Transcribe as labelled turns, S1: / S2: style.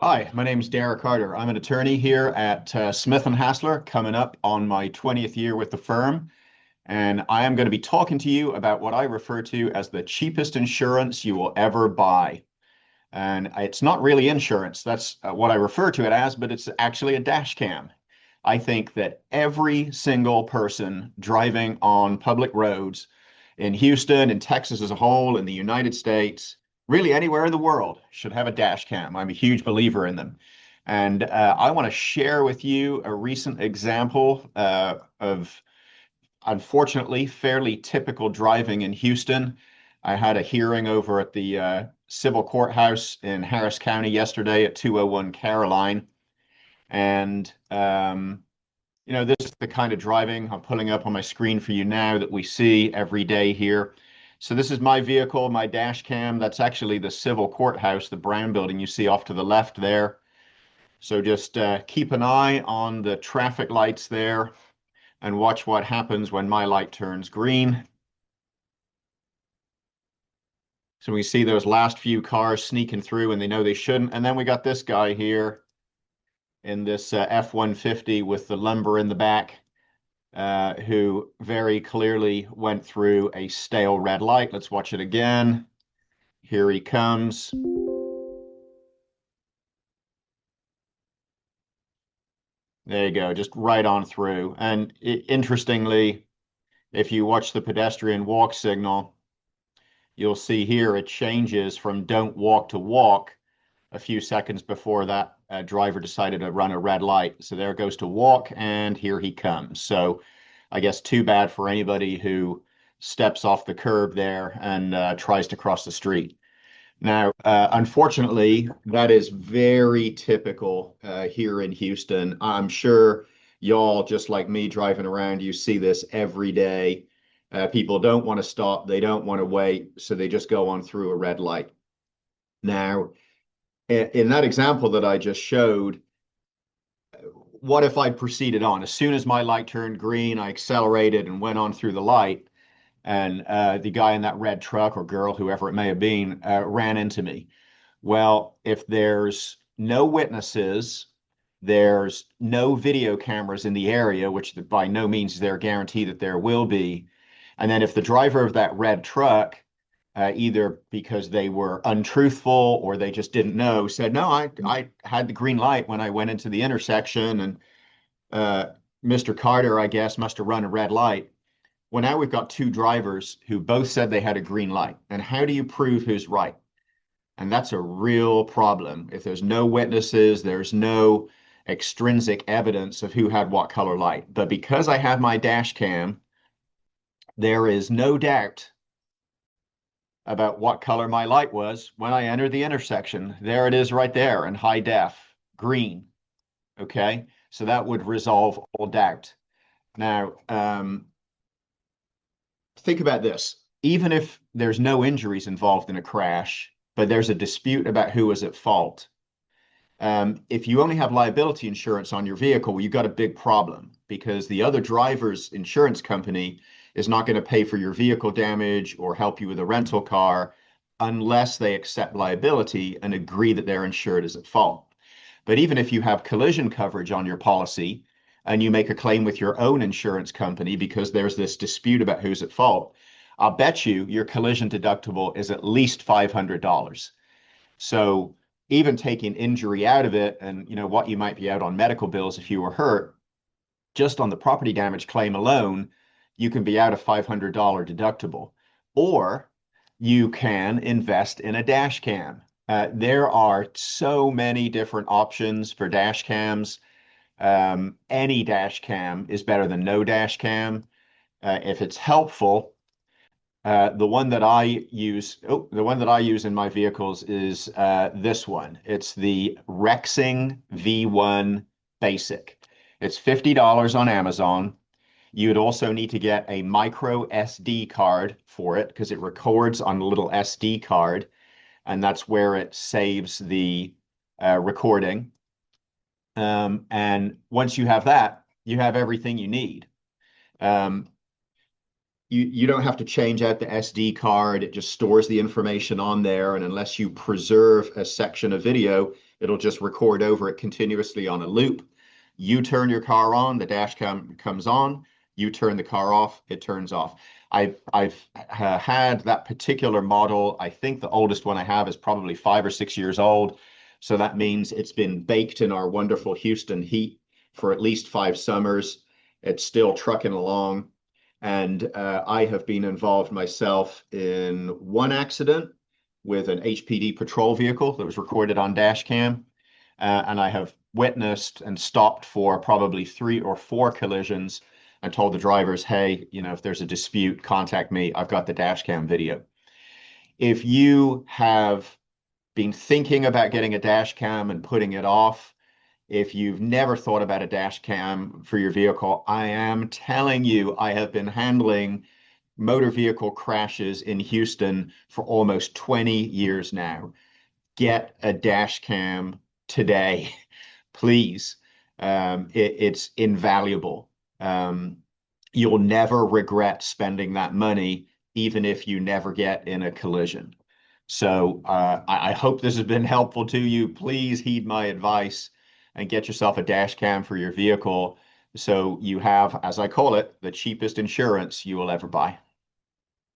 S1: Hi, my name is Daragh Carter. I'm an attorney here at Smith& Hassler, coming up on my 20th year with the firm. And I am going to be talking to you about what I refer to as the cheapest insurance you will ever buy. And it's not really insurance. That's what I refer to it as, but it's actually a dash cam. I think that every single person driving on public roads in Houston and Texas as a whole, in the United States, really anywhere in the world, should have a dash cam. I'm a huge believer in them. And I want to share with you a recent example of, unfortunately, fairly typical driving in Houston. I had a hearing over at the civil courthouse in Harris County yesterday at 201 Caroline. And this is the kind of driving I'm pulling up on my screen for you now that we see every day here. So this is my vehicle, my dash cam. That's actually the civil courthouse, the brown building you see off to the left there. So just keep an eye on the traffic lights there and watch what happens when my light turns green. So we see those last few cars sneaking through and they know they shouldn't. And then we got this guy here in this F-150 with the lumber in the back. Who very clearly went through a stale red light. Let's watch it again. Here he comes. There you go, just right on through. And interestingly, if you watch the pedestrian walk signal, you'll see here it changes from don't walk to walk a few seconds before that driver decided to run a red light. So there it goes to walk, and here he comes. So I guess too bad for anybody who steps off the curb there and tries to cross the street. Now, unfortunately, that is very typical here in Houston. I'm sure y'all, just like me driving around, you see this every day. People don't want to stop, they don't want to wait, so they just go on through a red light. Now, in that example that I just showed, what if I proceeded on? As soon as my light turned green, I accelerated and went on through the light, and the guy in that red truck or girl, whoever it may have been, ran into me. Well, if there's no witnesses, there's no video cameras in the area, which by no means is there a guarantee that there will be. And then if the driver of that red truck, either because they were untruthful or they just didn't know, said, no, I had the green light when I went into the intersection, and uh, Mr. Carter, I guess, must have run a red light. Well, now we've got two drivers who both said they had a green light. And how do you prove who's right? And that's a real problem. If there's no witnesses, there's no extrinsic evidence of who had what color light. But because I have my dash cam, there is no doubt about what color my light was when I entered the intersection. There it is right there in high def, green. Okay. So that would resolve all doubt. Now, think about this. Even if there's no injuries involved in a crash, but there's a dispute about who was at fault, if you only have liability insurance on your vehicle, well, you've got a big problem because the other driver's insurance company is not going to pay for your vehicle damage or help you with a rental car unless they accept liability and agree that their insured is at fault. But even if you have collision coverage on your policy and you make a claim with your own insurance company because there's this dispute about who's at fault, I'll bet you your collision deductible is at least $500. So even taking injury out of it and what you might be out on medical bills if you were hurt, just on the property damage claim alone, you can be out a $500 deductible. Or you can invest in a dash cam. There are so many different options for dash cams. Any dash cam is better than no dash cam. If it's helpful, the one that I use in my vehicles is this one. It's the Rexing V1 Basic. It's $50 on Amazon. You'd also need to get a micro SD card for it because it records on a little SD card, and that's where it saves the recording. And once you have that, you have everything you need. Um, you don't have to change out the SD card. It just stores the information on there. And unless you preserve a section of video, it'll just record over it continuously on a loop. You turn your car on, the dash cam comes on. You turn the car off, it turns off. I've had that particular model. I think the oldest one I have is probably 5 or 6 years old. So that means it's been baked in our wonderful Houston heat for at least 5 summers. It's still trucking along. And I have been involved myself in one accident with an HPD patrol vehicle that was recorded on dash cam. And I have witnessed and stopped for probably 3 or 4 collisions and told the drivers, hey, if there's a dispute, contact me. I've got the dash cam video. If you have been thinking about getting a dash cam and putting it off, if you've never thought about a dash cam for your vehicle, I am telling you, I have been handling motor vehicle crashes in Houston for almost 20 years now. Get a dash cam today, please. It's invaluable. You'll never regret spending that money, even if you never get in a collision. So I hope this has been helpful to you. Please heed my advice and get yourself a dash cam for your vehicle so you have, as I call it, the cheapest insurance you will ever buy.